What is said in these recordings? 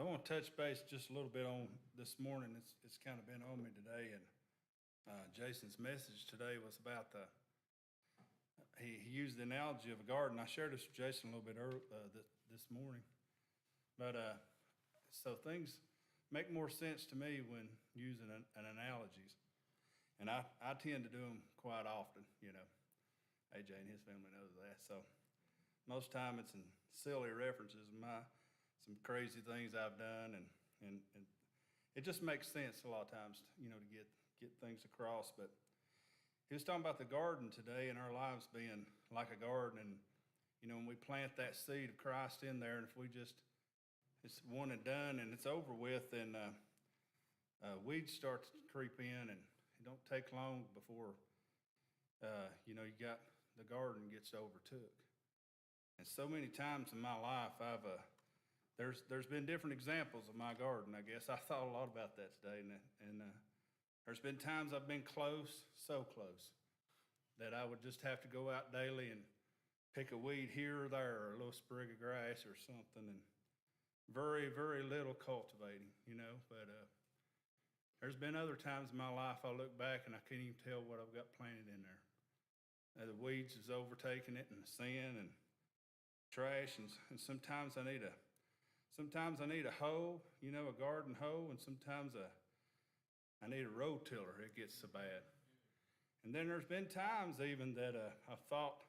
So I want to touch base just a little bit on this morning. It's kind of been on me today, and Jason's message today was about he used the analogy of a garden. I shared this with Jason a little bit this morning, but so things make more sense to me when using an analogies, and I tend to do them quite often. AJ and his family knows that. So most time it's in silly references, some crazy things I've done, and it just makes sense a lot of times, to get things across. But he was talking about the garden today and our lives being like a garden, and when we plant that seed of Christ in there, and if we just it's one and done and it's over with, then weeds start to creep in, and it don't take long before you got the garden gets overtook. And so many times in my life, there's been different examples of my garden. I guess I thought a lot about that today, and there's been times I've been close, so close, that I would just have to go out daily and pick a weed here or there, or a little sprig of grass or something, and very, very little cultivating, But there's been other times in my life I look back and I can't even tell what I've got planted in there. The weeds is overtaking it, and the sin and trash, and sometimes I need a hoe, a garden hoe, and sometimes I need a rotiller. It gets so bad. And then there's been times even that I thought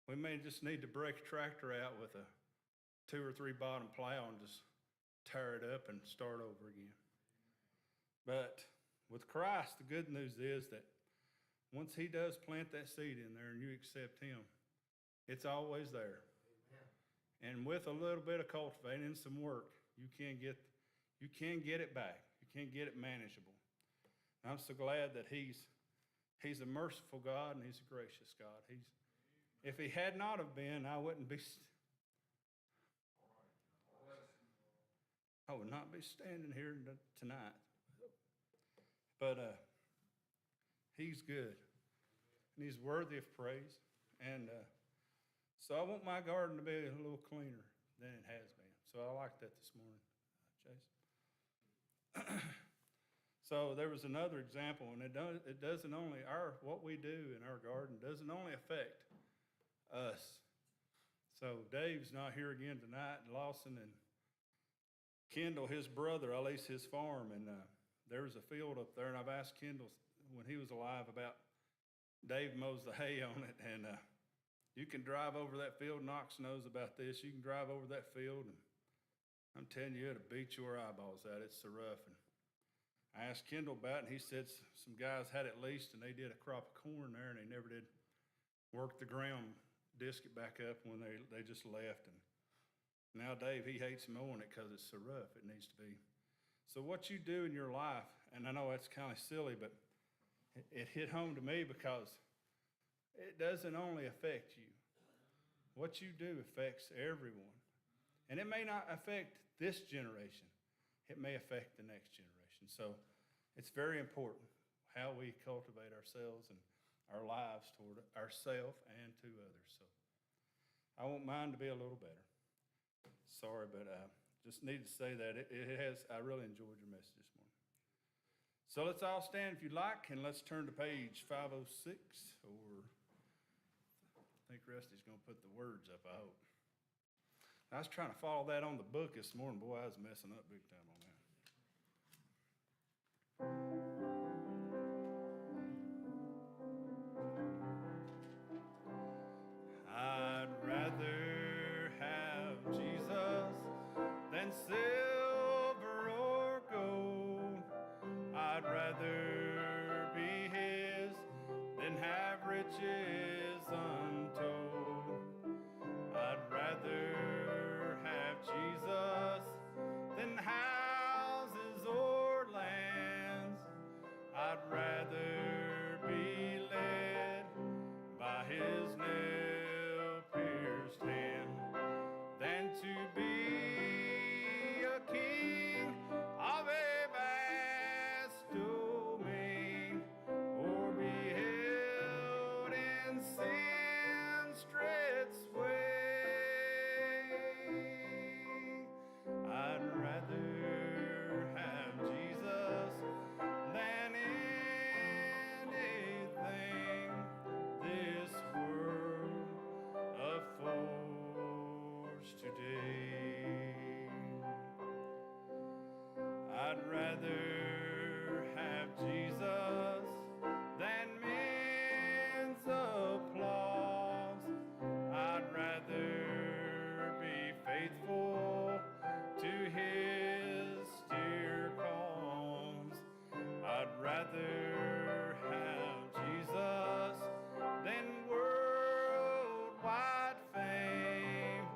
we may just need to break a tractor out with a 2 or 3 bottom plow and just tear it up and start over again. But with Christ, the good news is that once he does plant that seed in there and you accept him, it's always there. And with a little bit of cultivating and some work, you can get it back. You can get it manageable. And I'm so glad that he's a merciful God and he's a gracious God. If he had not have been, I would not be standing here tonight. But he's good, and he's worthy of praise. And so I want my garden to be a little cleaner than it has been. So I like that this morning, Jason. So there was another example, and it doesn't only what we do in our garden doesn't only affect us. So Dave's not here again tonight. Lawson and Kendall, his brother, I lease his farm, and there was a field up there, and I've asked Kendall when he was alive about Dave mows the hay on it, and you can drive over that field. Knox knows about this. You can drive over that field, and I'm telling you, it'll beat your eyeballs out. It's so rough. And I asked Kendall about it, and he said some guys had it leased, and they did a crop of corn there, and they never did work the ground, disc it back up when they just left. And now Dave, he hates mowing it because it's so rough. It needs to be. So what you do in your life, and I know that's kind of silly, but it hit home to me because it doesn't only affect you. What you do affects everyone. And it may not affect this generation. It may affect the next generation. So it's very important how we cultivate ourselves and our lives toward ourselves and to others. So I want mine to be a little better. Sorry, but just need to say that I really enjoyed your message this morning. So let's all stand if you'd like, and let's turn to page 506, or I think Rusty's going to put the words up, I hope. I was trying to follow that on the book this morning. Boy, I was messing up big time on that. I'd rather have Jesus than silver or gold. I'd rather be his than have riches untold. I'd rather have Jesus than have I'd rather have Jesus than men's applause. I'd rather be faithful to his dear cause. I'd rather have Jesus than worldwide fame.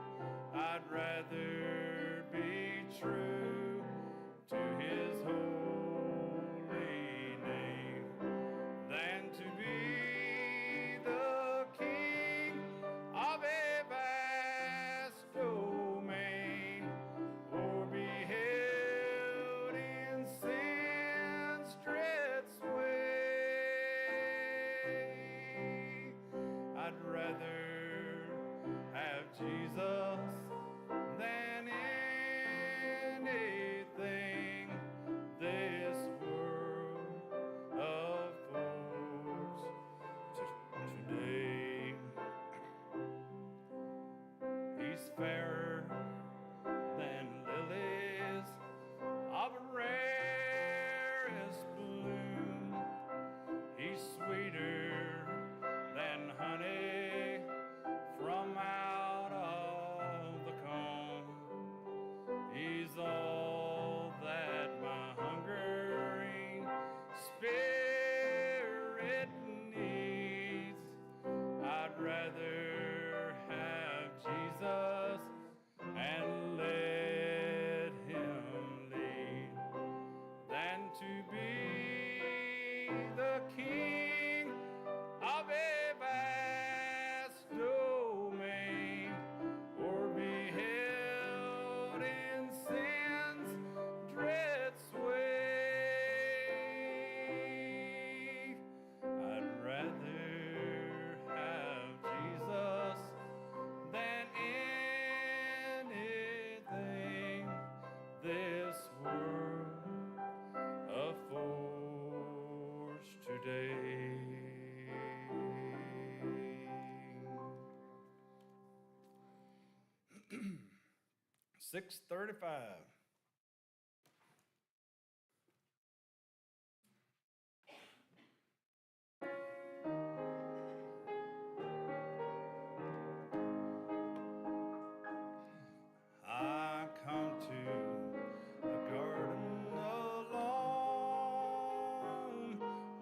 I'd rather be true to his holy name than to be the king of a vast domain, or be held in sin's dread sway. I'd rather have Jesus than anything this world affords today. He's fairer than lilies of rarest bloom. He's sweeter than honey from out of the comb. He's all that my hungering spirit needs. I'd rather have Jesus and let him lead than to be the king of a vast domain, or be held in sin's dread sway. I'd rather have Jesus than anything this world affords today. 6:35. I come to the garden alone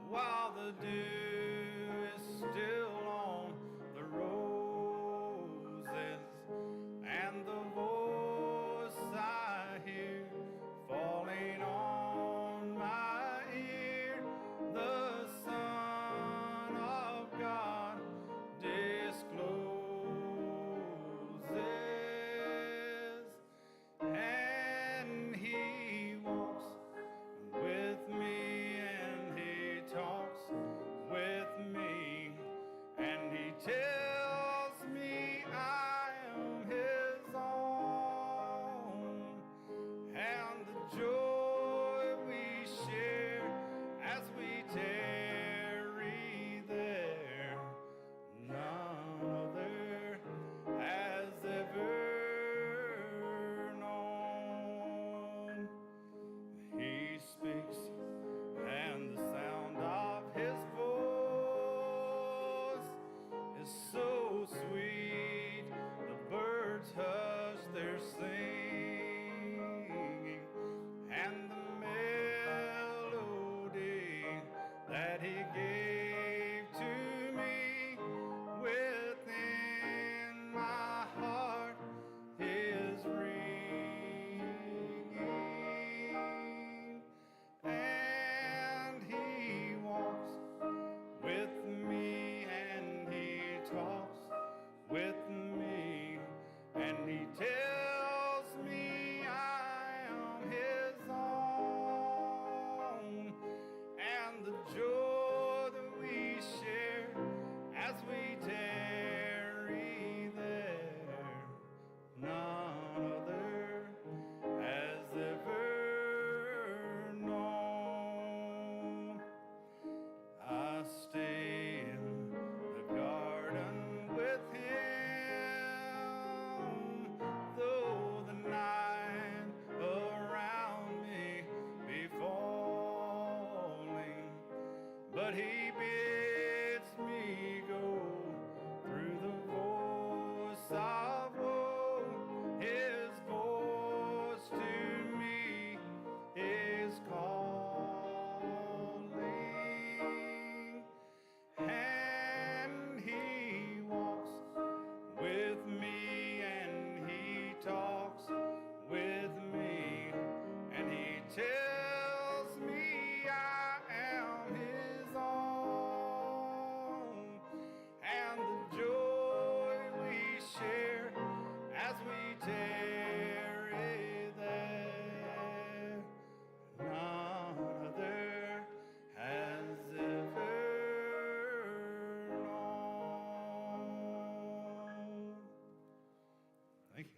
while the dew is still on the roses, and the voice I hear but he bids me go through the voice of woe. His voice to me is calling, and he walks with me, and he talks with me, and he tells me I am his own, and the joy we share as we tarry there, none other has ever known. Thank you.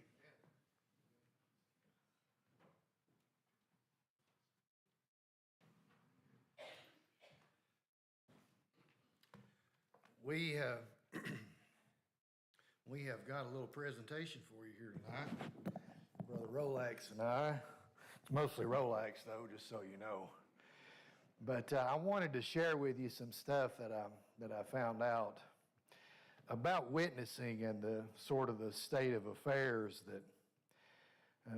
We have got a little presentation for you here tonight. Brother Rolex and I. It's mostly Rolex though, just so you know. But I wanted to share with you some stuff that I found out about witnessing and the sort of the state of affairs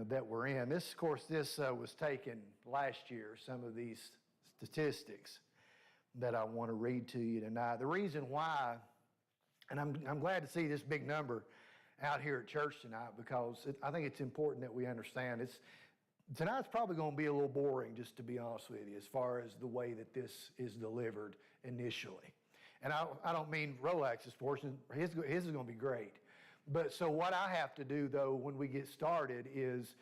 that we're in. This, of course, was taken last year. Some of these statistics that I want to read to you tonight. The reason why, and I'm glad to see this big number out here at church tonight, because I think it's important that we understand tonight's probably going to be a little boring, just to be honest with you, as far as the way that this is delivered initially. And I don't mean Rolex's portion. His is going to be great. But so what I have to do, though, when we get started is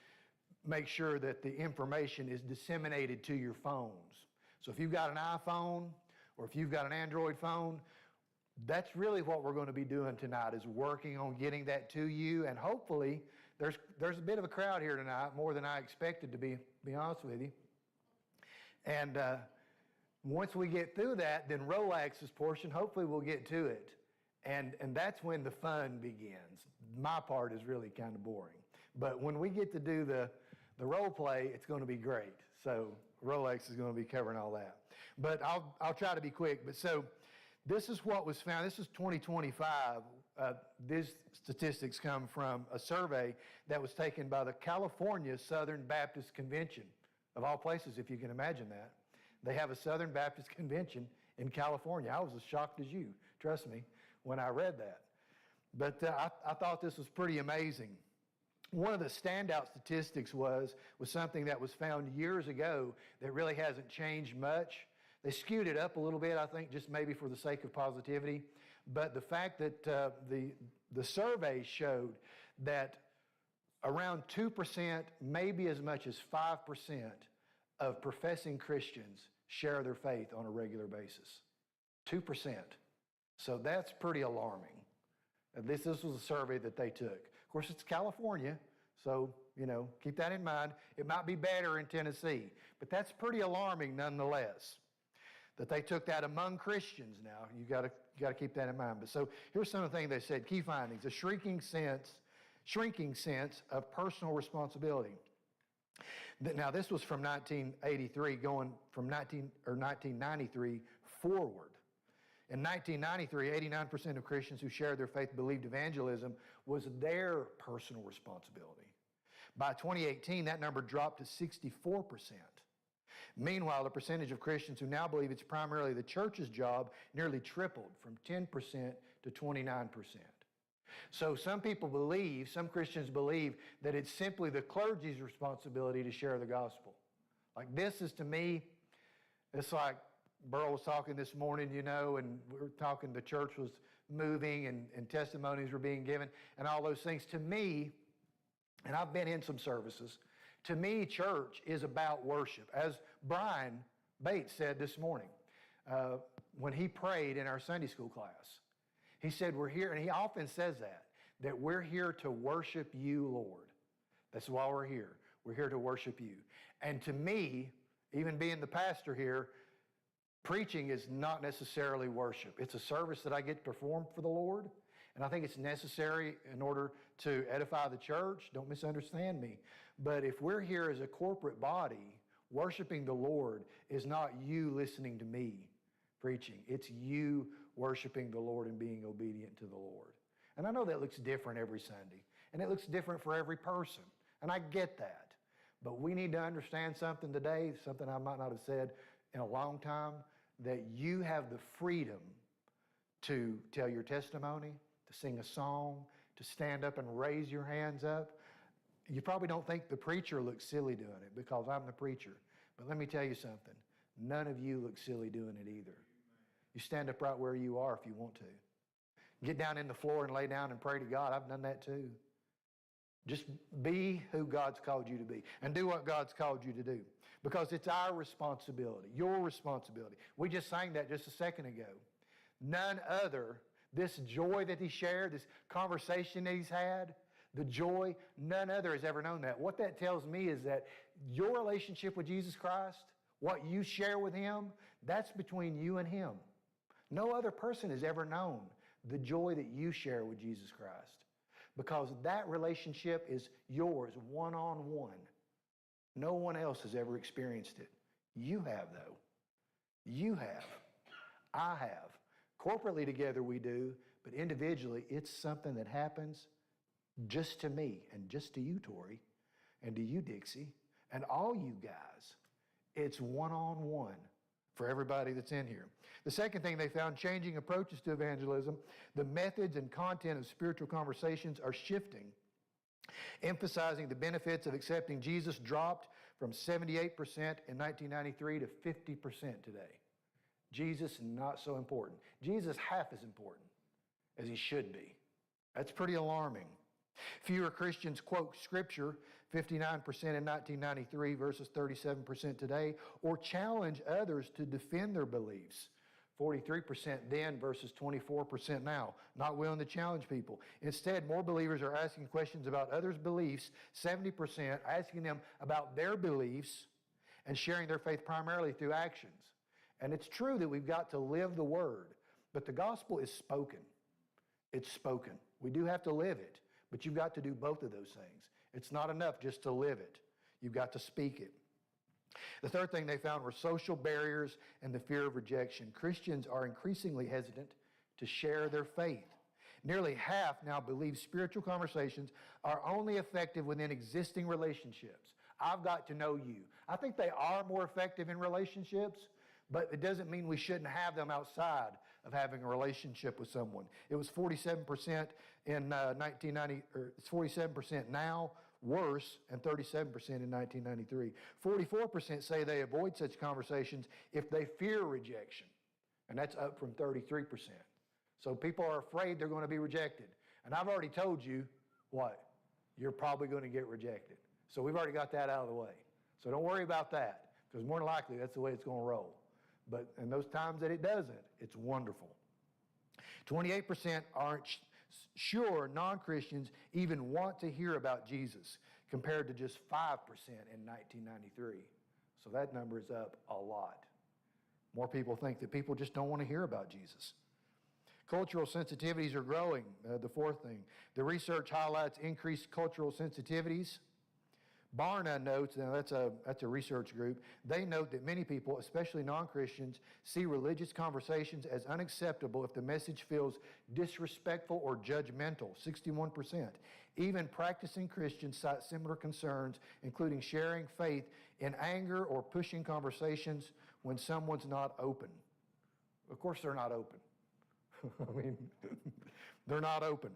make sure that the information is disseminated to your phones. So if you've got an iPhone or if you've got an Android phone, that's really what we're going to be doing tonight, is working on getting that to you. And hopefully, there's a bit of a crowd here tonight, more than I expected, to be honest with you. And once we get through that, then Rolex's portion, hopefully we'll get to it. And that's when the fun begins. My part is really kind of boring. But when we get to do the role play, it's going to be great. So Rolex is going to be covering all that. But I'll try to be quick. But so this is what was found. This is 2025. These statistics come from a survey that was taken by the California Southern Baptist Convention, of all places, if you can imagine that. They have a Southern Baptist Convention in California. I was as shocked as you, trust me, when I read that. But I thought this was pretty amazing. One of the standout statistics was something that was found years ago that really hasn't changed much. They skewed it up a little bit, I think, just maybe for the sake of positivity. But the fact that the survey showed that around 2%, maybe as much as 5% of professing Christians share their faith on a regular basis. 2%. So that's pretty alarming. This was a survey that they took. Of course, it's California, so, keep that in mind. It might be better in Tennessee, but that's pretty alarming nonetheless, that they took that among Christians now. You got to keep that in mind. But so here's some of the things they said. Key findings: a shrinking sense of personal responsibility. Now, this was from 1983, going from 1993 forward. In 1993, 89% of Christians who shared their faith believed evangelism was their personal responsibility. By 2018, that number dropped to 64%. Meanwhile, the percentage of Christians who now believe it's primarily the church's job nearly tripled from 10% to 29%. So some Christians believe that it's simply the clergy's responsibility to share the gospel. Like, this is, to me, it's like Burl was talking this morning, and we were talking, the church was moving and testimonies were being given and all those things. To me, and I've been in some services, to me, church is about worship. As Brian Bates said this morning when he prayed in our Sunday school class, he said, we're here, and he often says that we're here to worship you, Lord. That's why we're here. We're here to worship you. And to me, even being the pastor here, preaching is not necessarily worship. It's a service that I get to perform for the Lord, and I think it's necessary in order to edify the church. Don't misunderstand me. But if we're here as a corporate body, worshiping the Lord is not you listening to me. preaching. It's you worshiping the Lord and being obedient to the Lord. And I know that looks different every Sunday, and it looks different for every person, and I get that. But we need to understand something today, something I might not have said in a long time, that you have the freedom to tell your testimony, to sing a song, to stand up and raise your hands up. You probably don't think the preacher looks silly doing it because I'm the preacher. But let me tell you something. None of you look silly doing it either. You stand up right where you are if you want to. Get down in the floor and lay down and pray to God. I've done that too. Just be who God's called you to be and do what God's called you to do, because it's our responsibility, your responsibility. We just sang that just a second ago. None other, this joy that he shared, this conversation that he's had, the joy, none other has ever known that. What that tells me is that your relationship with Jesus Christ, what you share with him, that's between you and him. No other person has ever known the joy that you share with Jesus Christ, because that relationship is yours one-on-one. No one else has ever experienced it. You have, though. You have. I have. Corporately together we do, but individually it's something that happens just to me and just to you, Tori, and to you, Dixie, and all you guys. It's one-on-one for everybody that's in here. The second thing they found, changing approaches to evangelism, the methods and content of spiritual conversations are shifting. Emphasizing the benefits of accepting Jesus dropped from 78% in 1993 to 50% today. Jesus, not so important. Jesus, half as important as he should be. That's pretty alarming. Fewer Christians quote Scripture, 59% in 1993 versus 37% today, or challenge others to defend their beliefs. 43% then versus 24% now. Not willing to challenge people. Instead, more believers are asking questions about others' beliefs, 70% asking them about their beliefs and sharing their faith primarily through actions. And it's true that we've got to live the word, but the gospel is spoken. It's spoken. We do have to live it, but you've got to do both of those things. It's not enough just to live it. You've got to speak it. The third thing they found were social barriers and the fear of rejection. Christians are increasingly hesitant to share their faith. Nearly half now believe spiritual conversations are only effective within existing relationships. I've got to know you. I think they are more effective in relationships, but it doesn't mean we shouldn't have them outside of having a relationship with someone. It was 47% in 1990, or it's 47% now, worse, and 37% in 1993. 44% say they avoid such conversations if they fear rejection, and that's up from 33%. So people are afraid they're going to be rejected. And I've already told you what? You're probably going to get rejected. So we've already got that out of the way. So don't worry about that, because more than likely that's the way it's going to roll. But in those times that it doesn't, it's wonderful. 28% aren't sure non-Christians even want to hear about Jesus, compared to just 5% in 1993. So that number is up a lot. More people think that people just don't want to hear about Jesus. Cultural sensitivities are growing, the fourth thing. The research highlights increased cultural sensitivities. Barna notes, now that's a research group, they note that many people, especially non-Christians, see religious conversations as unacceptable if the message feels disrespectful or judgmental, 61%. Even practicing Christians cite similar concerns, including sharing faith in anger or pushing conversations when someone's not open. Of course they're not open. I mean, they're not open.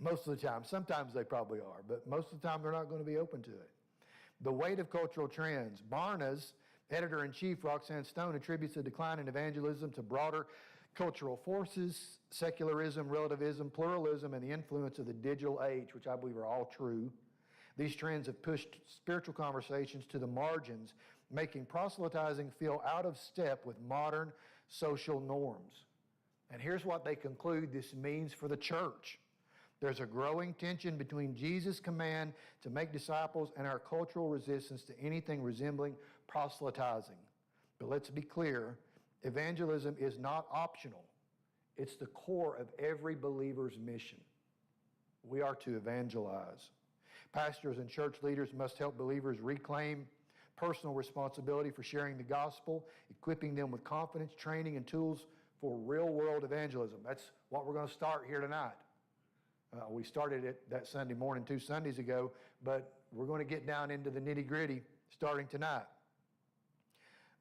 Most of the time. Sometimes they probably are, but most of the time they're not going to be open to it. The weight of cultural trends. Barna's editor-in-chief, Roxanne Stone, attributes the decline in evangelism to broader cultural forces, secularism, relativism, pluralism, and the influence of the digital age, which I believe are all true. These trends have pushed spiritual conversations to the margins, making proselytizing feel out of step with modern social norms. And here's what they conclude this means for the church. There's a growing tension between Jesus' command to make disciples and our cultural resistance to anything resembling proselytizing. But let's be clear, evangelism is not optional. It's the core of every believer's mission. We are to evangelize. Pastors and church leaders must help believers reclaim personal responsibility for sharing the gospel, equipping them with confidence, training, and tools for real-world evangelism. That's what we're going to start here tonight. We started it that Sunday morning 2 Sundays ago, but we're going to get down into the nitty-gritty starting tonight.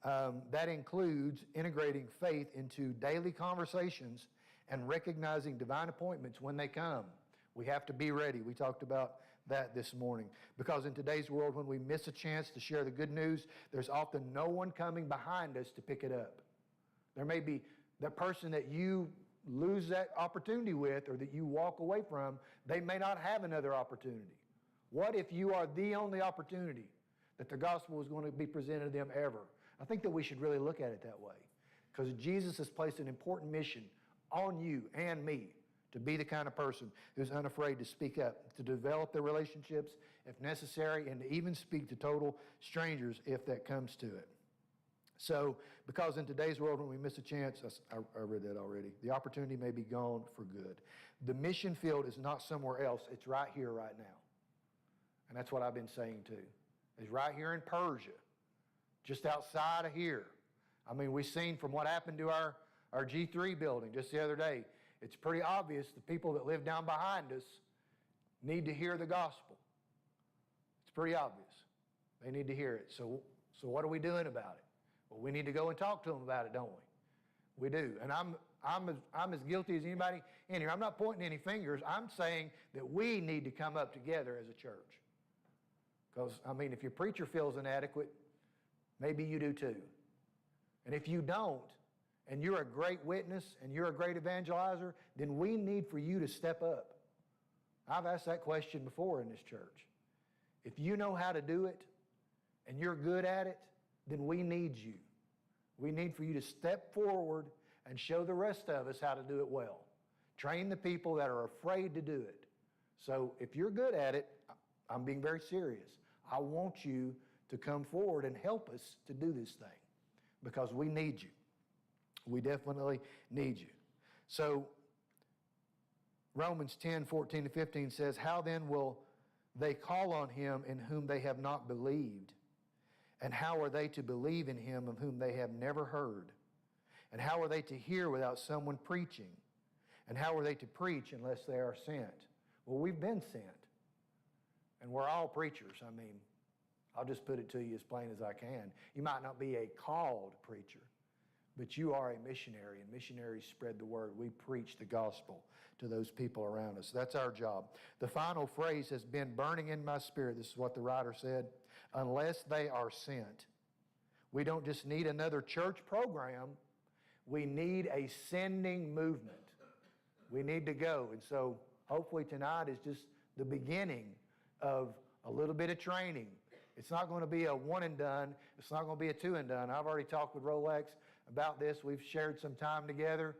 That includes integrating faith into daily conversations and recognizing divine appointments when they come. We have to be ready. We talked about that this morning. Because in today's world, when we miss a chance to share the good news, there's often no one coming behind us to pick it up. There may be that person that you lose that opportunity with or that you walk away from, they may not have another opportunity. What if you are the only opportunity that the gospel is going to be presented to them ever? I think that we should really look at it that way, because Jesus has placed an important mission on you and me to be the kind of person who's unafraid to speak up, to develop their relationships if necessary, and to even speak to total strangers if that comes to it. So, because in today's world, when we miss a chance, I read that already, the opportunity may be gone for good. The mission field is not somewhere else. It's right here, right now. And that's what I've been saying too. It's right here in Persia, just outside of here. I mean, we've seen from what happened to our G3 building just the other day, it's pretty obvious the people that live down behind us need to hear the gospel. It's pretty obvious. They need to hear it. So what are we doing about it? Well, we need to go and talk to them about it, don't we? We do. And I'm as guilty as anybody in here. I'm not pointing any fingers. I'm saying that we need to come up together as a church. Because, I mean, if your preacher feels inadequate, maybe you do too. And if you don't, and you're a great witness and you're a great evangelizer, then we need for you to step up. I've asked that question before in this church. If you know how to do it and you're good at it, then we need you. We need for you to step forward and show the rest of us how to do it well. Train the people that are afraid to do it. So if you're good at it, I'm being very serious. I want you to come forward and help us to do this thing, because we need you. We definitely need you. So Romans 10:14-15 says, how then will they call on him in whom they have not believed? And how are they to believe in him of whom they have never heard? And how are they to hear without someone preaching? And how are they to preach unless they are sent? Well, we've been sent. And we're all preachers. I mean, I'll just put it to you as plain as I can. You might not be a called preacher, but you are a missionary, and missionaries spread the word. We preach the gospel to those people around us. That's our job. The final phrase has been burning in my spirit. This is what the writer said. Unless they are sent. We don't just need another church program. We need a sending movement. We need to go. And so hopefully tonight is just the beginning of a little bit of training. It's not going to be a one and done. It's not going to be a two and done. I've already talked with Rolex about this. We've shared some time together.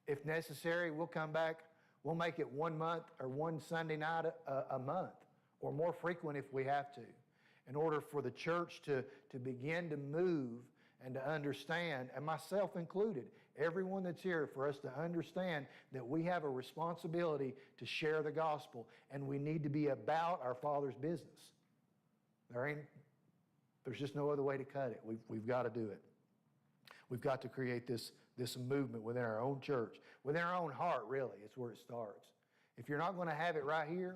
If necessary, we'll come back. We'll make it 1 month or one Sunday night a month, or more frequent if we have to, in order for the church to begin to move and to understand, and myself included, everyone that's here, for us to understand that we have a responsibility to share the gospel, and we need to be about our Father's business. There's just no other way to cut it. We've got to do it. We've got to create this movement within our own church, within our own heart, really. It's where it starts. If you're not going to have it right here,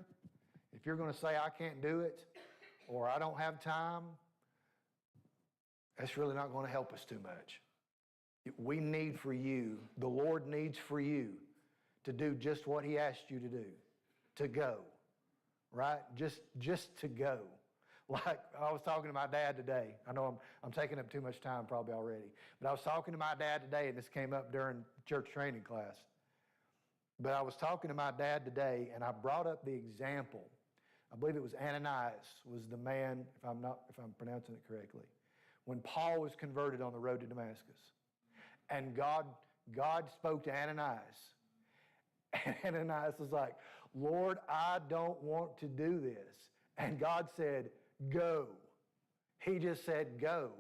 if you're going to say, I can't do it, or I don't have time, that's really not going to help us too much. We need for you, the Lord needs for you to do just what he asked you to do, to go, right? Just to go. Like I was talking to my dad today. I know I'm taking up too much time probably already, but I was talking to my dad today, and this came up during church training class. But I was talking to my dad today, and I brought up the example. I believe it was Ananias was the man, if I'm pronouncing it correctly, when Paul was converted on the road to Damascus. And God spoke to Ananias. And Ananias was like, Lord, I don't want to do this. And God said, go. He just said, go.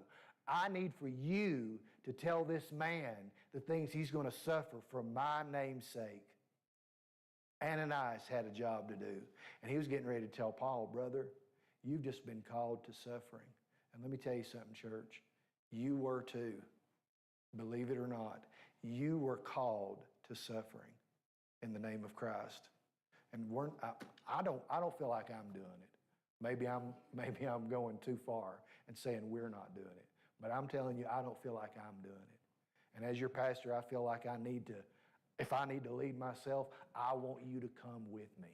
I need for you to tell this man the things he's going to suffer for my name's sake. Ananias had a job to do. And he was getting ready to tell Paul, brother, you've just been called to suffering. And let me tell you something, church. You were too. Believe it or not. You were called to suffering in the name of Christ. And I don't feel like I'm doing it. Maybe I'm going too far and saying we're not doing it. But I'm telling you, I don't feel like I'm doing it. And as your pastor, I feel like if I need to lead myself, I want you to come with me.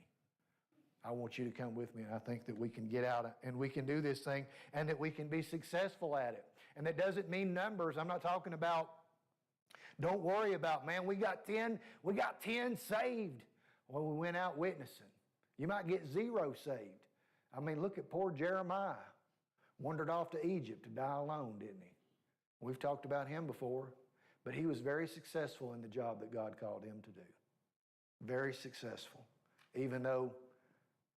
I want you to come with me. And I think that we can get out and we can do this thing and that we can be successful at it. And that doesn't mean numbers. I'm not talking about, don't worry about, man, we got 10 saved when we went out witnessing. You might get 0 saved. I mean, look at poor Jeremiah. Wandered off to Egypt to die alone, didn't he? We've talked about him before, but he was very successful in the job that God called him to do. Very successful. Even though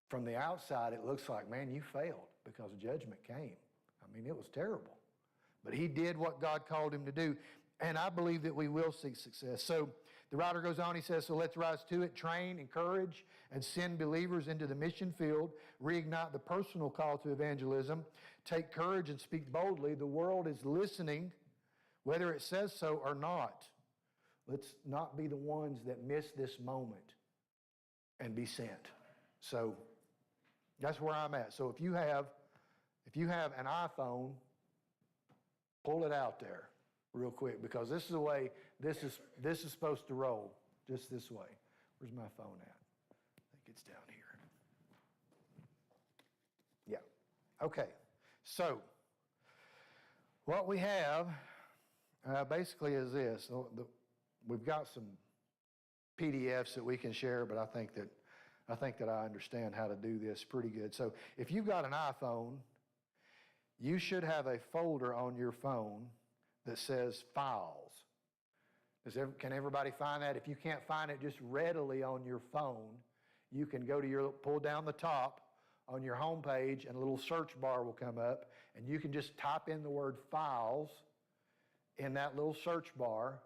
from the outside it looks like, man, you failed because judgment came. I mean, it was terrible. But he did what God called him to do. And I believe that we will see success. So the writer goes on, he says, so let's rise to it, train, encourage, and send believers into the mission field, reignite the personal call to evangelism, take courage and speak boldly. The world is listening, whether it says so or not. Let's not be the ones that miss this moment and be sent. So that's where I'm at. So if you have an iPhone, pull it out there real quick, because this is the way this is supposed to roll, just this way. Where's my phone at? I think it's down here. Yeah. Okay. So what we have basically is this. We've got some PDFs that we can share, but I think that I understand how to do this pretty good. So if you've got an iPhone, you should have a folder on your phone that says Files. Can everybody find that? If you can't find it just readily on your phone, you can go to pull down the top on your home page, and a little search bar will come up, and you can just type in the word Files in that little search bar,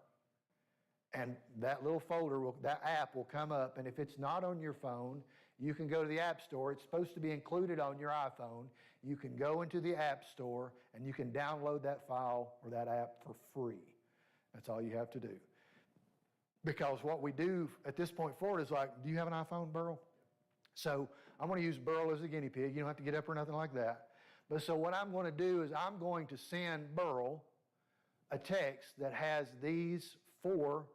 and that little folder, that app will come up. And if it's not on your phone, you can go to the App Store. It's supposed to be included on your iPhone. You can go into the App Store and you can download that file or that app for free. That's all you have to do. Because what we do at this point forward is like, do you have an iPhone, Burl? So I'm going to use Burl as a guinea pig. You don't have to get up or nothing like that. But so what I'm going to do is I'm going to send Burl a text that has these 4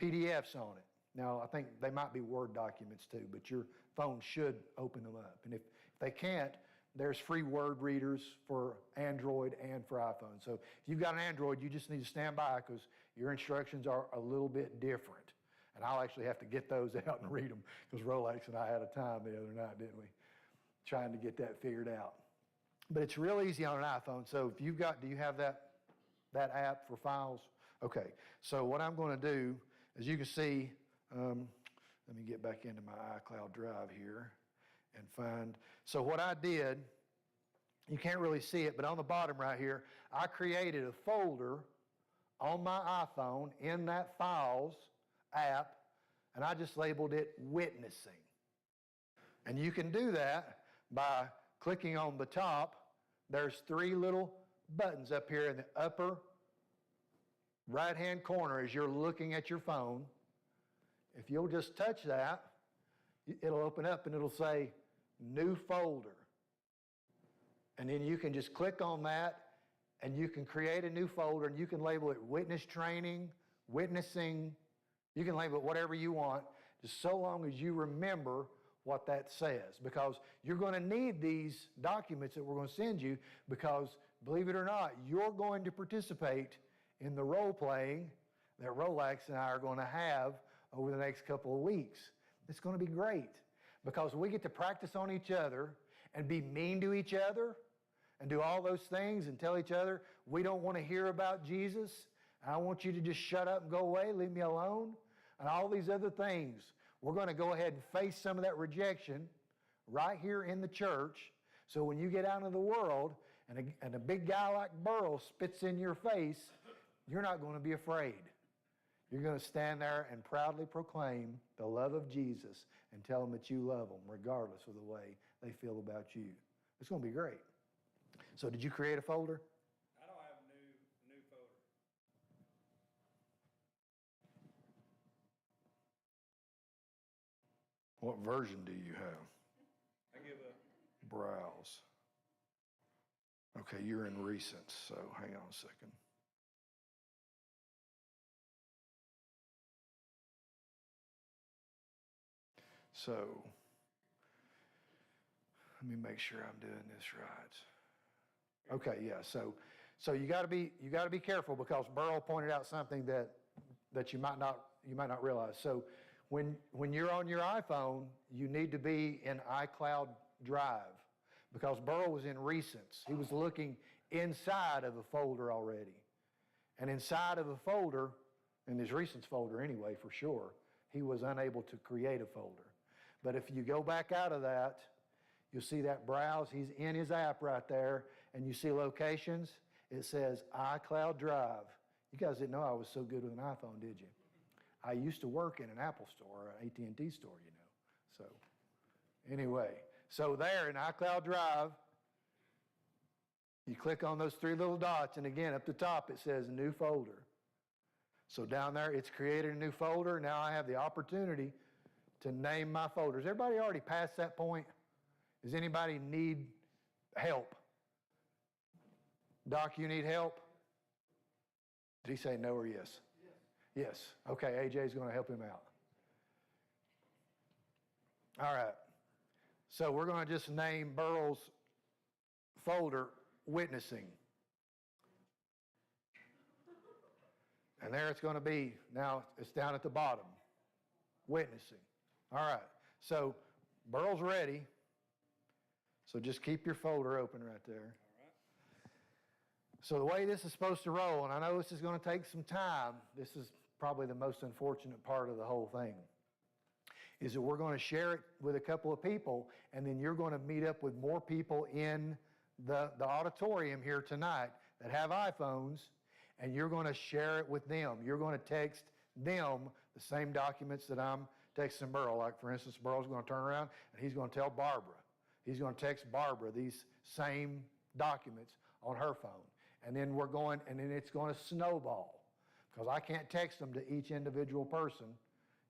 PDFs on it. Now, I think they might be Word documents too, but your phone should open them up. And if they can't, there's free word readers for Android and for iPhone. So if you've got an Android, you just need to stand by because your instructions are a little bit different. And I'll actually have to get those out and read them, because Rolex and I had a time the other night, didn't we? Trying to get that figured out. But it's real easy on an iPhone. So if you've got, do you have that app for Files? Okay. So what I'm going to do, as you can see, let me get back into my iCloud Drive here and find. So what I did, you can't really see it, but on the bottom right here, I created a folder on my iPhone in that Files app, and I just labeled it Witnessing. And you can do that by clicking on the top. There's 3 little buttons up here in the upper right-hand corner as you're looking at your phone. If you'll just touch that, it'll open up and it'll say New Folder. And then you can just click on that and you can create a new folder, and you can label it Witness Training, Witnessing. You can label it whatever you want, just so long as you remember what that says, because you're going to need these documents that we're going to send you, because believe it or not, you're going to participate in the role playing that Rolex and I are going to have over the next couple of weeks. It's going to be great, because we get to practice on each other and be mean to each other and do all those things and tell each other we don't want to hear about Jesus. I want you to just shut up and go away, leave me alone, and all these other things. We're going to go ahead and face some of that rejection right here in the church, so when you get out into the world and a big guy like Burl spits in your face, you're not going to be afraid. You're going to stand there and proudly proclaim the love of Jesus and tell them that you love them regardless of the way they feel about you. It's going to be great. So did you create a folder? I don't have a new folder. What version do you have? I give up. Browse. Okay, you're in recent, so hang on a second. So, let me make sure I'm doing this right. Okay, yeah. So you got to be careful because Burl pointed out something that you might not realize. So when you're on your iPhone, you need to be in iCloud Drive because Burl was in recents. He was looking inside of a folder already. And inside of a folder, in his recents folder anyway, for sure, he was unable to create a folder. But if you go back out of that, you'll see that browse. He's in his app right there, and you see locations. It says iCloud Drive. You guys didn't know I was so good with an iPhone, did you? I used to work in an Apple store, an AT&T store, you know. So anyway, so there in iCloud Drive, you click on those three little dots, and again, up the top, it says new folder. So down there, it's created a new folder. Now I have the opportunity to name my folders. Everybody already past that point? Does anybody need help? Doc, you need help? Did he say no or yes? Yes. Okay, AJ's going to help him out. All right. So we're going to just name Burl's folder Witnessing. And there it's going to be. Now it's down at the bottom. Witnessing. All right. So Burl's ready. So just keep your folder open right there. All right. So the way this is supposed to roll, and I know this is going to take some time, this is probably the most unfortunate part of the whole thing, is that we're going to share it with a couple of people, and then you're going to meet up with more people in the auditorium here tonight that have iPhones, and you're going to share it with them. You're going to text them the same documents that I'm texting Burl. Like, for instance, Burl's going to turn around, and he's going to tell Barbara. He's going to text Barbara these same documents on her phone. And then it's going to snowball because I can't text them to each individual person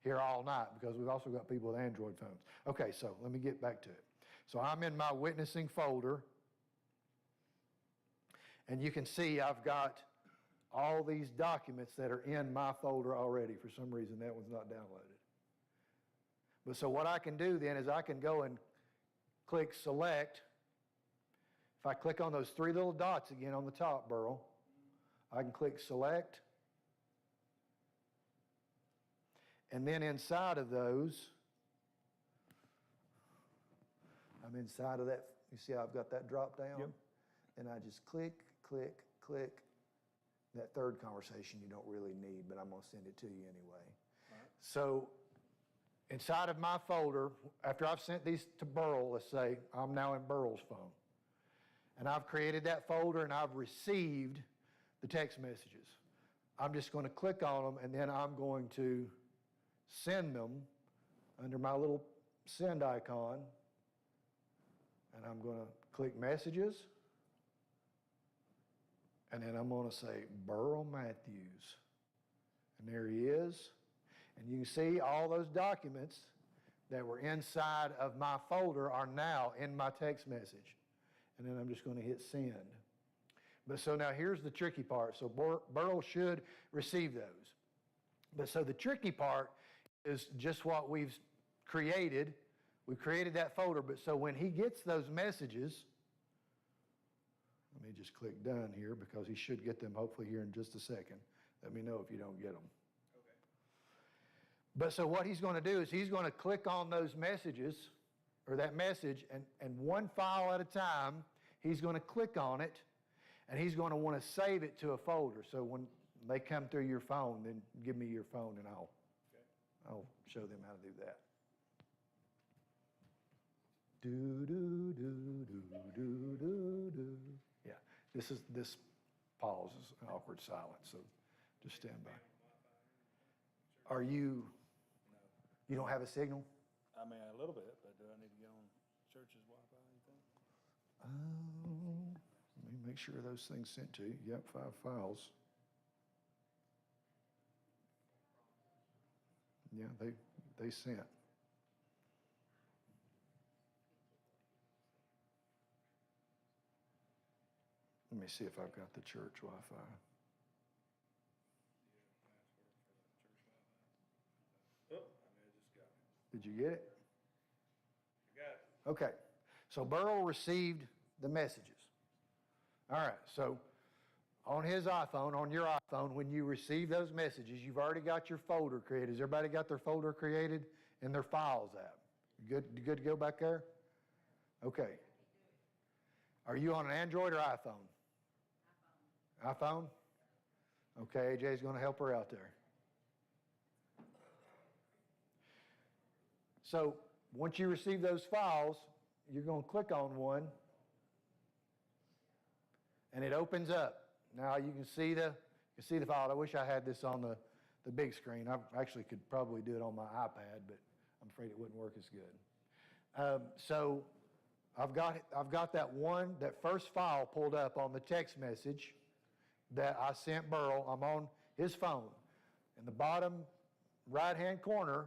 here all night because we've also got people with Android phones. Okay, so let me get back to it. So I'm in my witnessing folder, and you can see I've got all these documents that are in my folder already. For some reason, that one's not downloaded. But so what I can do then is I can go and click select. If I click on those three little dots again on the top, Burl, I can click select. And then inside of those, I'm inside of that. You see how I've got that drop down? Yep. And I just click, click, click. That third conversation you don't really need, but I'm going to send it to you anyway. All right. So inside of my folder, after I've sent these to Burl, let's say, I'm now in Burl's phone. And I've created that folder and I've received the text messages. I'm just going to click on them and then I'm going to send them under my little send icon. And I'm going to click messages. And then I'm going to say Burl Matthews. And there he is. And you can see all those documents that were inside of my folder are now in my text message. And then I'm just going to hit send. But so now here's the tricky part. So Burl should receive those. But so the tricky part is just what we've created. We created that folder. But so when he gets those messages, let me just click done here because he should get them hopefully here in just a second. Let me know if you don't get them. Okay. But so what he's going to do is he's going to click on those messages or that message and one file at a time, he's going to click on it and he's going to want to save it to a folder. So when they come through your phone, then give me your phone and I'll show them how to do that. Do, do, do, do, do, do, do. Yeah, this pause is an awkward silence, so just stand by. Are you, No. you don't have a signal? I mean, a little bit, but do I need to get on church's Wi-Fi or anything? Make sure those things sent to you. Yep, 5 files. Yeah, they sent. Let me see if I've got the church Wi-Fi. Oh, I may have just got it. Did you get it? I got it. Okay. So Burl received the messages. All right. So on his iPhone, on your iPhone, when you receive those messages, you've already got your folder created. Has everybody got their folder created in their Files app? Good to go back there? Okay. Are you on an Android or iPhone? iPhone? Okay, AJ's going to help her out there. So once you receive those files, you're going to click on one, and it opens up. Now you can see the file. I wish I had this on the big screen. I actually could probably do it on my iPad, but I'm afraid it wouldn't work as good. So I've got that first file pulled up on the text message that I sent Burl. I'm on his phone. In the bottom right-hand corner,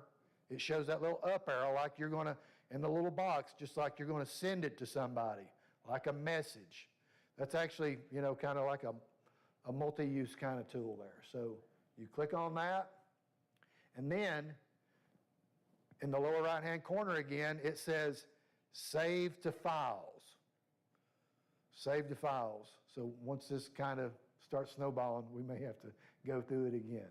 it shows that little up arrow like you're going to, in the little box, just like you're going to send it to somebody, like a message. That's actually, kind of like a multi-use kind of tool there. So you click on that, and then in the lower right-hand corner again, it says Save to Files. Save to Files. So once this kind of starts snowballing, we may have to go through it again.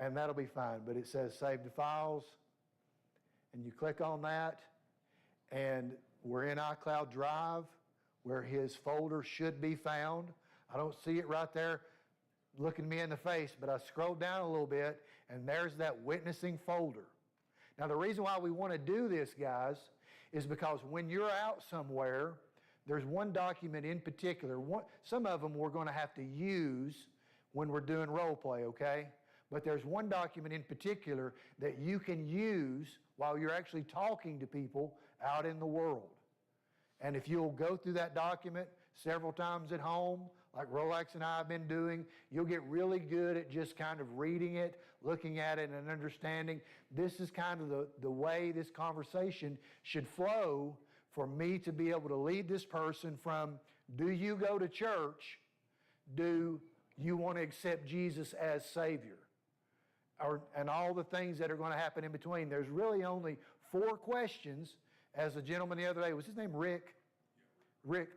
And that'll be fine. But it says Save to Files, and you click on that, and we're in iCloud Drive, where his folder should be found. I don't see it right there looking me in the face, but I scrolled down a little bit, and there's that witnessing folder. Now, the reason why we want to do this, guys, is because when you're out somewhere, there's one document in particular. Some of them we're going to have to use when we're doing role play, okay? But there's one document in particular that you can use while you're actually talking to people out in the world. And if you'll go through that document several times at home, like Rolex and I have been doing, you'll get really good at just kind of reading it, looking at it, and understanding. This is kind of the way this conversation should flow for me to be able to lead this person from, do you go to church? Do you want to accept Jesus as Savior? And all the things that are going to happen in between. There's really only 4 questions. As a gentleman the other day, was his name Rick? Rick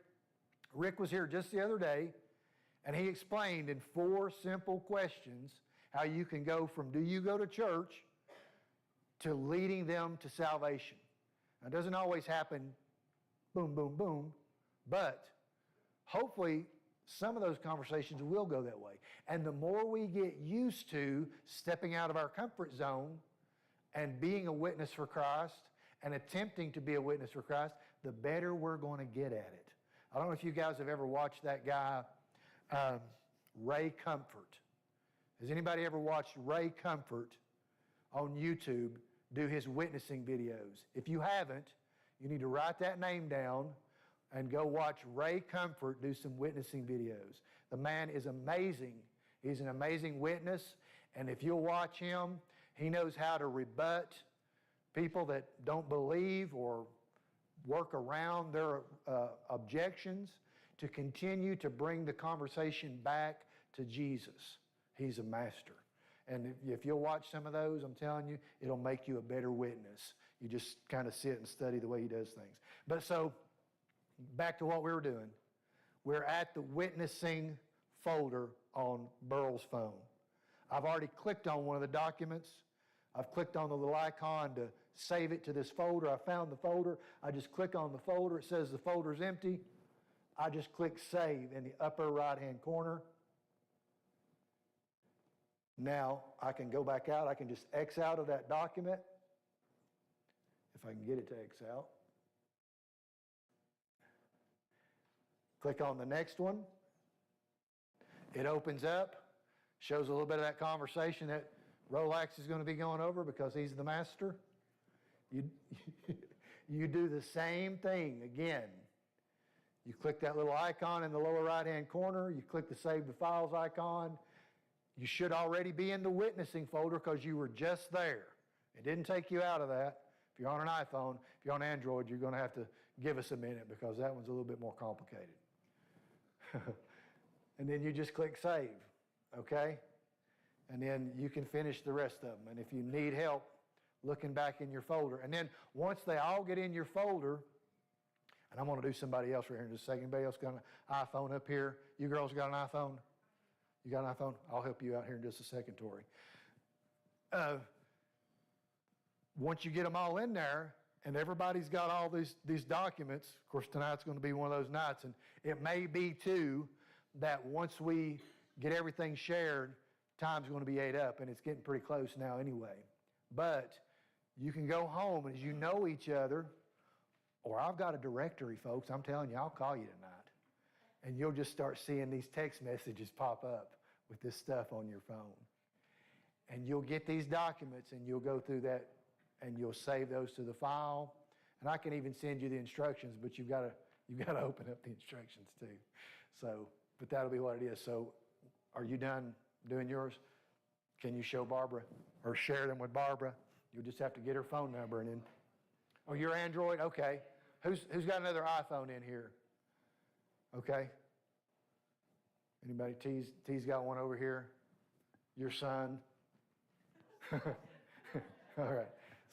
was here just the other day, and he explained in 4 simple questions how you can go from do you go to church to leading them to salvation. Now, it doesn't always happen boom, boom, boom, but hopefully some of those conversations will go that way. And the more we get used to stepping out of our comfort zone and being a witness for Christ and attempting to be a witness for Christ, the better we're going to get at it. I don't know if you guys have ever watched that guy, Ray Comfort. Has anybody ever watched Ray Comfort on YouTube do his witnessing videos? If you haven't, you need to write that name down and go watch Ray Comfort do some witnessing videos. The man is amazing. He's an amazing witness, and if you'll watch him, he knows how to rebut people that don't believe or work around their objections to continue to bring the conversation back to Jesus. He's a master. And if you'll watch some of those, I'm telling you, it'll make you a better witness. You just kind of sit and study the way he does things. But so, back to what we were doing. We're at the witnessing folder on Burl's phone. I've already clicked on one of the documents. I've clicked on the little icon to save it to this folder. I found the folder. I just click on the folder. It says the folder's empty. I just click Save in the upper right-hand corner. Now I can go back out. I can just X out of that document, if I can get it to X out. Click on the next one. It opens up, shows a little bit of that conversation that Rolex is going to be going over because he's the master. You do the same thing again. You click that little icon in the lower right-hand corner. You click the Save the Files icon. You should already be in the witnessing folder because you were just there. It didn't take you out of that. If you're on an iPhone, if you're on Android, you're going to have to give us a minute because that one's a little bit more complicated. And then you just click Save, okay? And then you can finish the rest of them. And if you need help looking back in your folder, and then once they all get in your folder, and I'm going to do somebody else right here in just a second. Anybody else got an iPhone up here? You girls got an iPhone? You got an iPhone? I'll help you out here in just a second, Tori. Once you get them all in there, and everybody's got all these documents, of course, tonight's going to be one of those nights, and it may be, too, that once we get everything shared, time's going to be ate up, and it's getting pretty close now anyway. But you can go home, and as you know each other, or I've got a directory, folks, I'm telling you, I'll call you tonight. And you'll just start seeing these text messages pop up with this stuff on your phone. And you'll get these documents, and you'll go through that, and you'll save those to the file. And I can even send you the instructions, but you've got to open up the instructions too. So, but that'll be what it is. So, are you done doing yours? Can you show Barbara or share them with Barbara? You'll just have to get her phone number and then. Oh, you're Android? Okay. Who's got another iPhone in here? Okay. Anybody? T's got one over here. Your son. All right.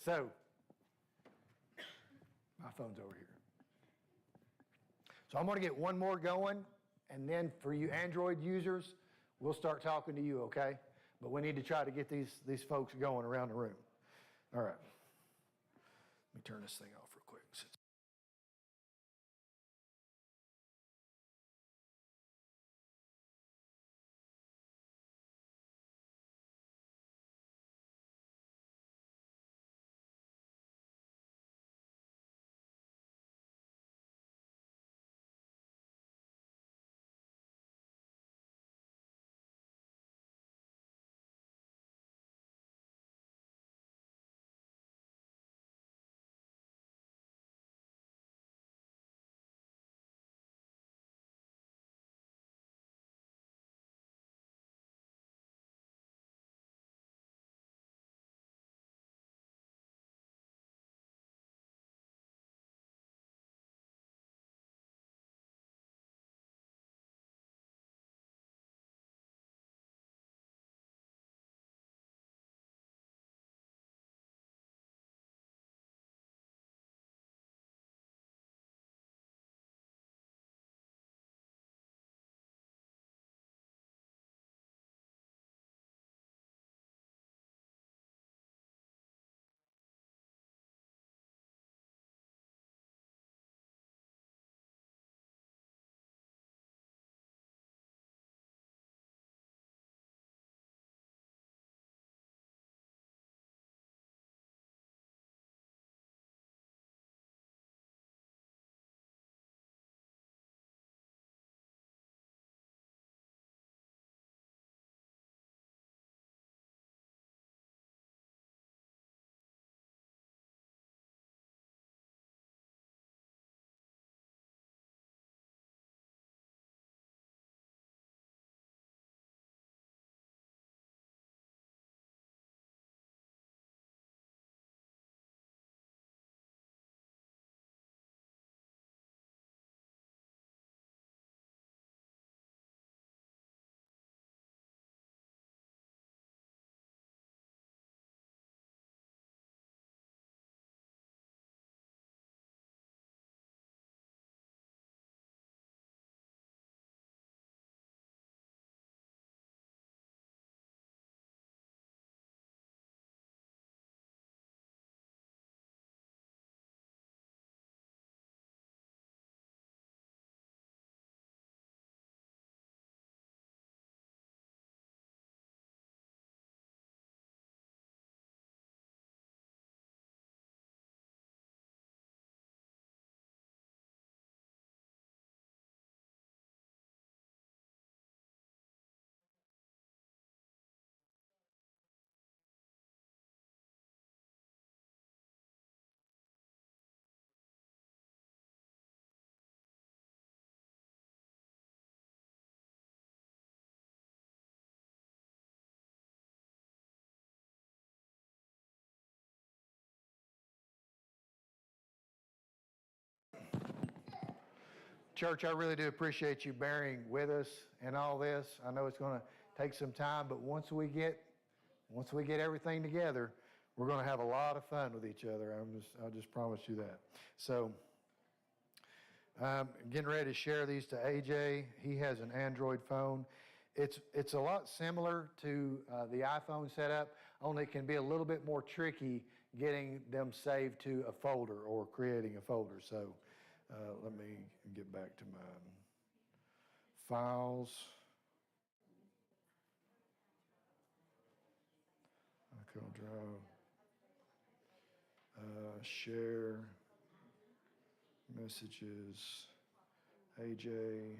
So, my phone's over here. So I'm going to get one more going, and then for you Android users, we'll start talking to you, okay? But we need to try to get these folks going around the room. All right. Let me turn this thing off real quick. Church, I really do appreciate you bearing with us in all this. I know it's going to take some time, but once we get everything together, we're going to have a lot of fun with each other. I'll just promise you that. So, getting ready to share these to AJ. He has an Android phone. It's a lot similar to the iPhone setup, only it can be a little bit more tricky getting them saved to a folder or creating a folder. So let me get back to my files. iCloud Drive. Share. Messages. AJ.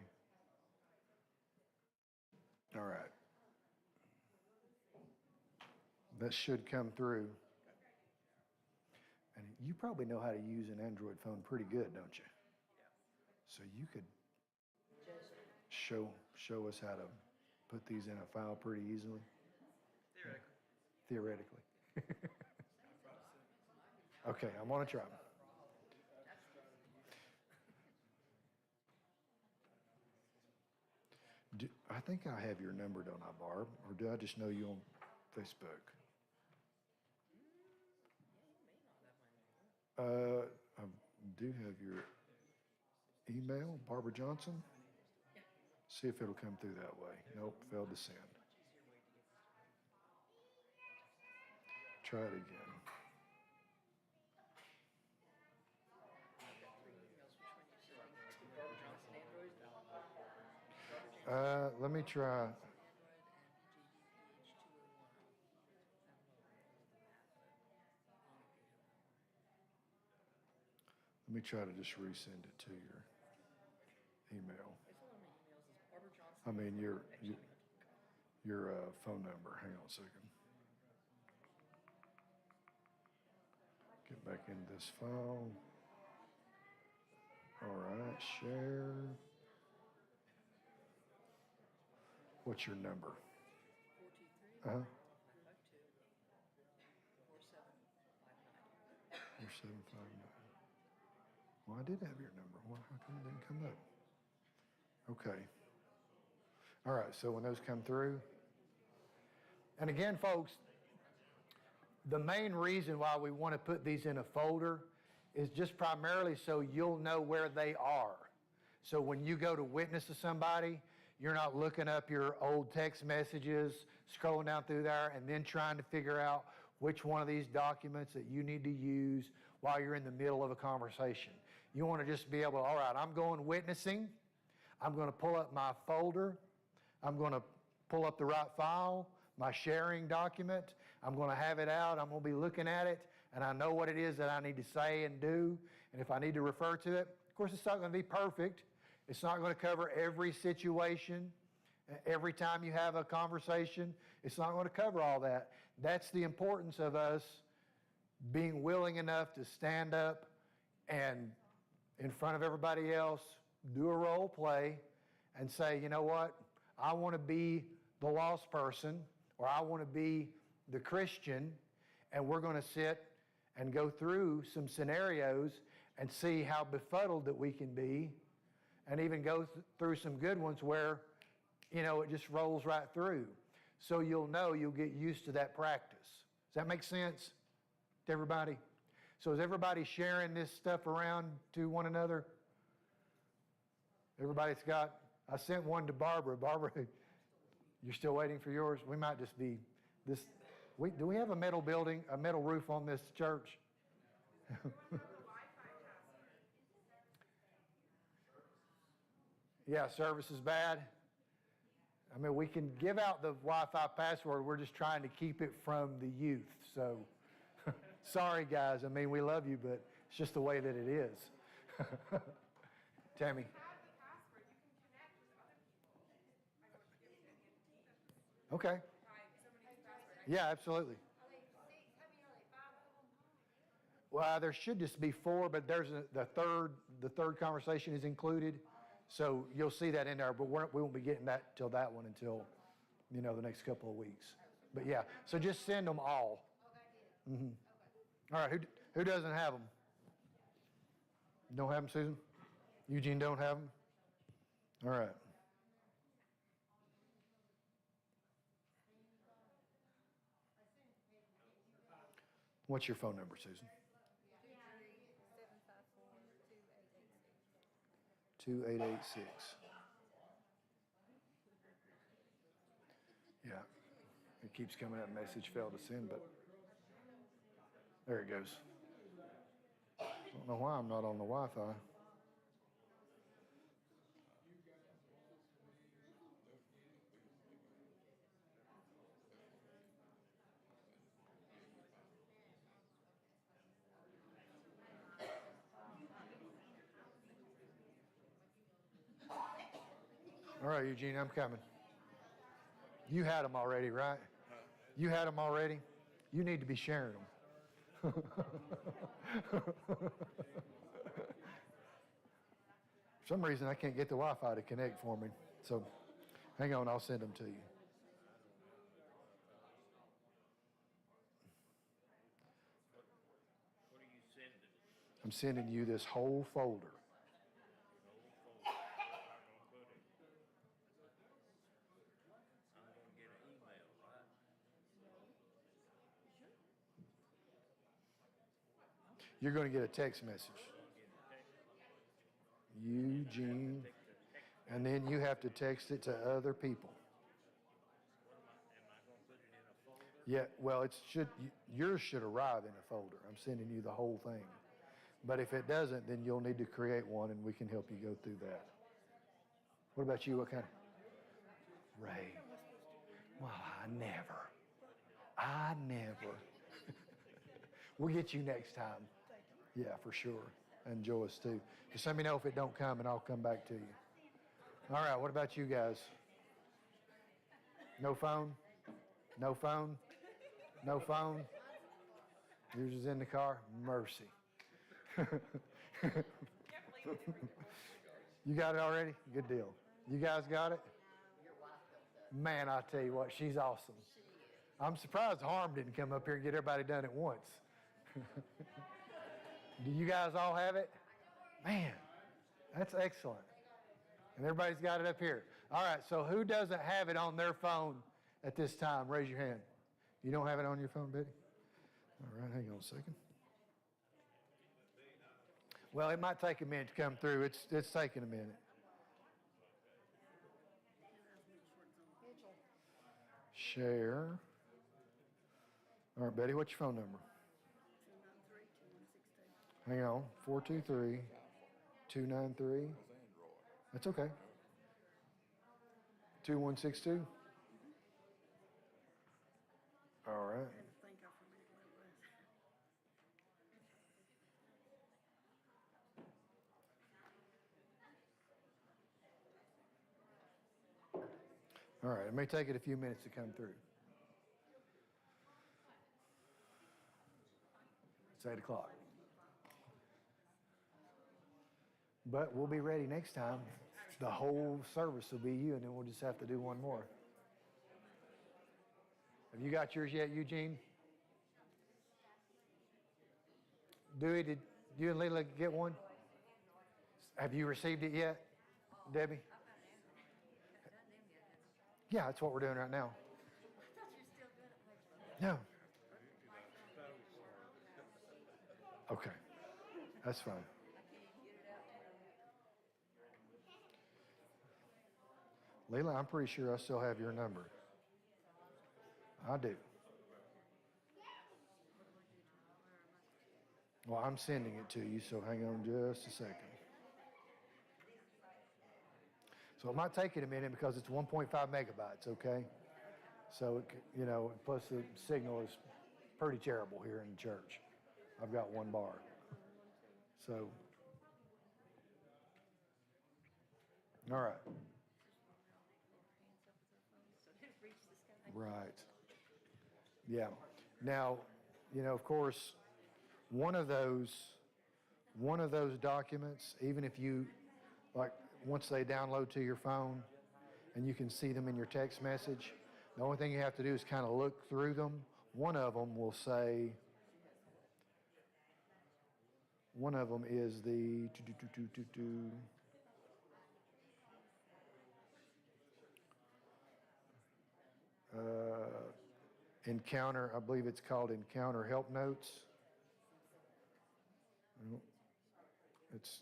All right. That should come through. And you probably know how to use an Android phone pretty good, don't you? So you could show us how to put these in a file pretty easily? Theoretically. Okay, I'm going to try. I think I have your number, don't I, Barb? Or do I just know you on Facebook? I do have your email, Barbara Johnson. See if it'll come through that way. Nope, failed to send. Try it again. Let me try. Let me try to just resend it to your email. I mean your phone number. Hang on a second. Get back into this file. All right, share. What's your number? 423 4759. Well, I did have your number. Well, how come it didn't come up? Okay. All right, so when those come through. And again, folks, the main reason why we want to put these in a folder is just primarily so you'll know where they are. So when you go to witness to somebody, you're not looking up your old text messages, scrolling down through there, and then trying to figure out which one of these documents that you need to use while you're in the middle of a conversation. You want to just be able to, all right, I'm going witnessing. I'm going to pull up my folder. I'm going to pull up the right file, my sharing document. I'm going to have it out. I'm going to be looking at it, and I know what it is that I need to say and do. And if I need to refer to it, of course, it's not going to be perfect. It's not going to cover every situation, every time you have a conversation. It's not going to cover all that. That's the importance of us being willing enough to stand up and in front of everybody else, do a role play and say, you know what, I want to be the lost person, or I want to be the Christian, and we're going to sit and go through some scenarios and see how befuddled that we can be, and even go through some good ones where, you know, it just rolls right through. So you'll know, you'll get used to that practice. Does that make sense to everybody? So is everybody sharing this stuff around to one another? Everybody's got, I sent one to Barbara. Barbara, you're still waiting for yours? We might just be this. Do we have a metal building, a metal roof on this church? Yeah, service is bad. I mean, we can give out the Wi-Fi password. We're just trying to keep it from the youth. So, sorry, guys. I mean, we love you, but it's just the way that it is. Tammy. Okay. Yeah, absolutely. Well, there should just be 4, but there's the third conversation is included. So you'll see that in there, but we won't be getting that one until, you know, the next couple of weeks. But yeah, so just send them all. Mm-hmm. All right, who doesn't have them? Don't have them, Susan? Eugene don't have them? All right. What's your phone number, Susan? 2886. Yeah. It keeps coming up, message failed to send, but there it goes. I don't know why I'm not on the Wi-Fi. All right, Eugene, I'm coming. You had them already, right? You had them already? You need to be sharing them. For some reason, I can't get the Wi-Fi to connect for me. So hang on, I'll send them to you. What are you sending? I'm sending you this whole folder. I'm gonna get an email, right? You're going to get a text message. Eugene. And then you have to text it to other people. Am I gonna put it in a folder? Yeah, well, yours should arrive in a folder. I'm sending you the whole thing. But if it doesn't, then you'll need to create one and we can help you go through that. What about you? What kind of? Ray. Well, I never. We'll get you next time. Yeah, for sure. And Joyce too. Just let me know if it don't come and I'll come back to you. All right, what about you guys? No phone? No phone? No phone? Yours is in the car? Mercy. You got it already? Good deal. You guys got it? Man, I tell you what, she's awesome. I'm surprised Harm didn't come up here and get everybody done at once. Do you guys all have it? Man, that's excellent. And everybody's got it up here. All right, so who doesn't have it on their phone at this time? Raise your hand. You don't have it on your phone, Betty? All right, hang on a second. Well, it might take a minute to come through. It's taking a minute. Share. All right, Betty, what's your phone number? 293-2162. Hang on. 423-293. That's okay. 2162. All right. All right, it may take it a few minutes to come through. It's 8 o'clock. But we'll be ready next time. The whole service will be you, and then we'll just have to do one more. Have you got yours yet, Eugene? Dewey, did you and Leila get one? Have you received it yet, Debbie? Yeah, that's what we're doing right now. No. Okay, that's fine. Leila, I'm pretty sure I still have your number. I do. Well, I'm sending it to you, so hang on just a second. So it might take it a minute because it's 1.5 megabytes, okay? So, plus the signal is pretty terrible here in the church. I've got one bar. So, all right. Right. Yeah. Now, of course, one of those documents, even if you, once they download to your phone and you can see them in your text message, the only thing you have to do is kind of look through them. One of them is the, Encounter, I believe it's called Encounter Help Notes. No, it's,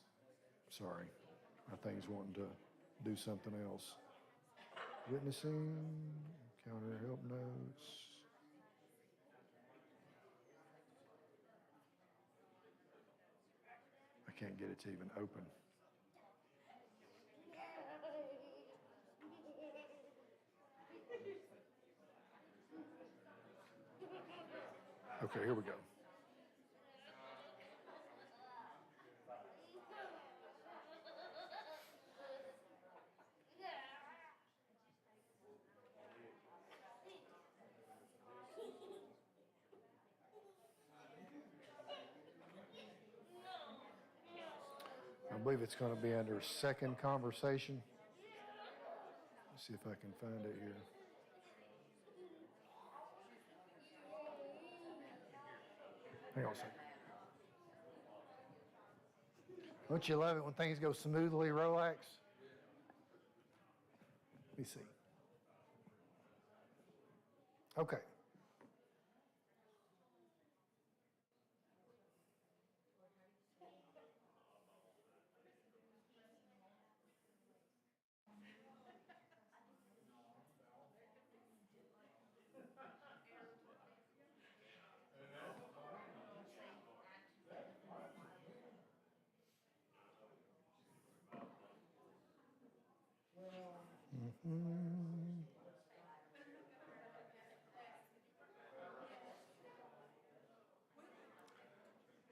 sorry, my thing's wanting to do something else. Witnessing, Encounter Help Notes. I can't get it to even open. Okay, here we go. I believe it's going to be under second conversation. Let's see if I can find it here. Hang on a second. Don't you love it when things go smoothly, Rolex? Let me see. Okay.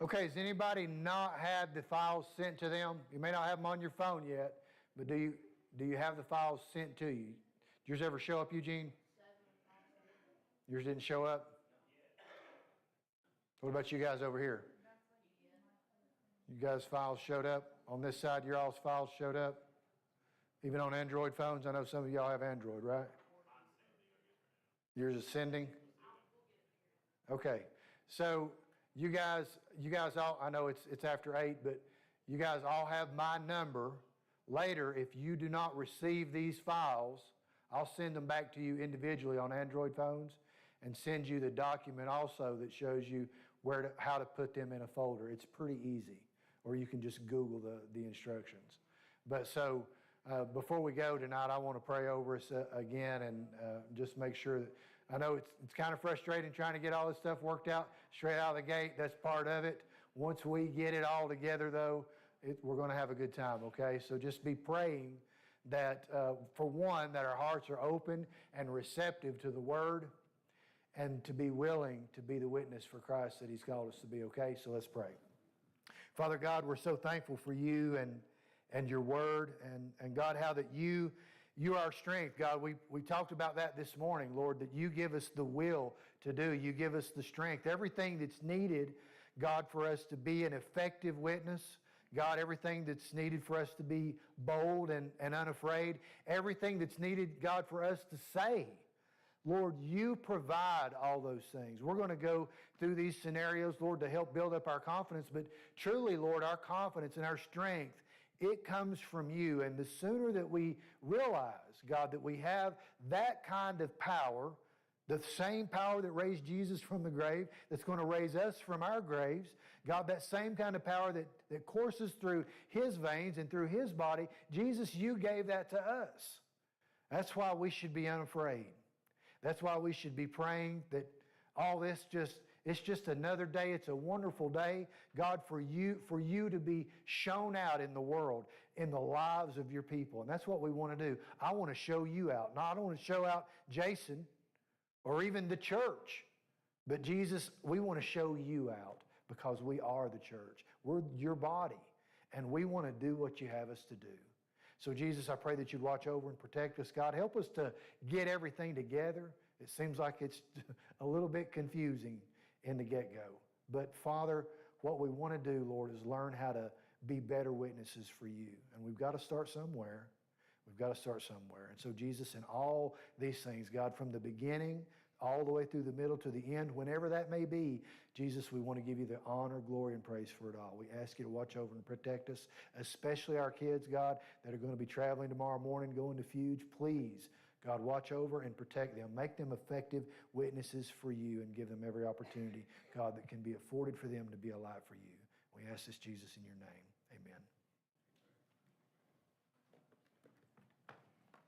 Okay, has anybody not had the files sent to them? You may not have them on your phone yet, but do you have the files sent to you? Did yours ever show up, Eugene? Yours didn't show up? What about you guys over here? You guys' files showed up? On this side, your all's files showed up? Even on Android phones? I know some of y'all have Android, right? Yours is sending? Okay. So you guys all, I know it's after 8, but you guys all have my number. Later, if you do not receive these files, I'll send them back to you individually on Android phones and send you the document also that shows you how to put them in a folder. It's pretty easy, or you can just Google the instructions. But so before we go tonight, I want to pray over us again and just make sure that, I know it's kind of frustrating trying to get all this stuff worked out straight out of the gate. That's part of it. Once we get it all together, though, we're going to have a good time, okay? So just be praying that, for one, that our hearts are open and receptive to the Word and to be willing to be the witness for Christ that He's called us to be, okay? So let's pray. Father God, we're so thankful for you and your Word, and God, how that you are our strength. God, we talked about that this morning, Lord, that you give us the will to do. You give us the strength. Everything that's needed, God, for us to be an effective witness. God, everything that's needed for us to be bold and unafraid. Everything that's needed, God, for us to say. Lord, you provide all those things. We're going to go through these scenarios, Lord, to help build up our confidence. But truly, Lord, our confidence and our strength, it comes from you. And the sooner that we realize, God, that we have that kind of power, the same power that raised Jesus from the grave, that's going to raise us from our graves, God, that same kind of power that courses through His veins and through His body, Jesus, you gave that to us. That's why we should be unafraid. That's why we should be praying that all this it's just another day. It's a wonderful day, God, for you to be shown out in the world, in the lives of your people. And that's what we want to do. I want to show you out. Not I don't want to show out Jason or even the church. But Jesus, we want to show you out because we are the church. We're your body. And we want to do what you have us to do. So Jesus, I pray that you'd watch over and protect us. God, help us to get everything together. It seems like it's a little bit confusing in the get-go. But Father, what we want to do, Lord, is learn how to be better witnesses for you. And we've got to start somewhere. We've got to start somewhere. And so Jesus, in all these things, God, from the beginning all the way through the middle to the end, whenever that may be, Jesus, we want to give you the honor, glory, and praise for it all. We ask you to watch over and protect us, especially our kids, God, that are going to be traveling tomorrow morning, going to Fuge. Please God, watch over and protect them. Make them effective witnesses for you and give them every opportunity, God, that can be afforded for them to be a light for you. We ask this, Jesus, in your name. Amen.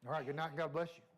All right, good night and God bless you.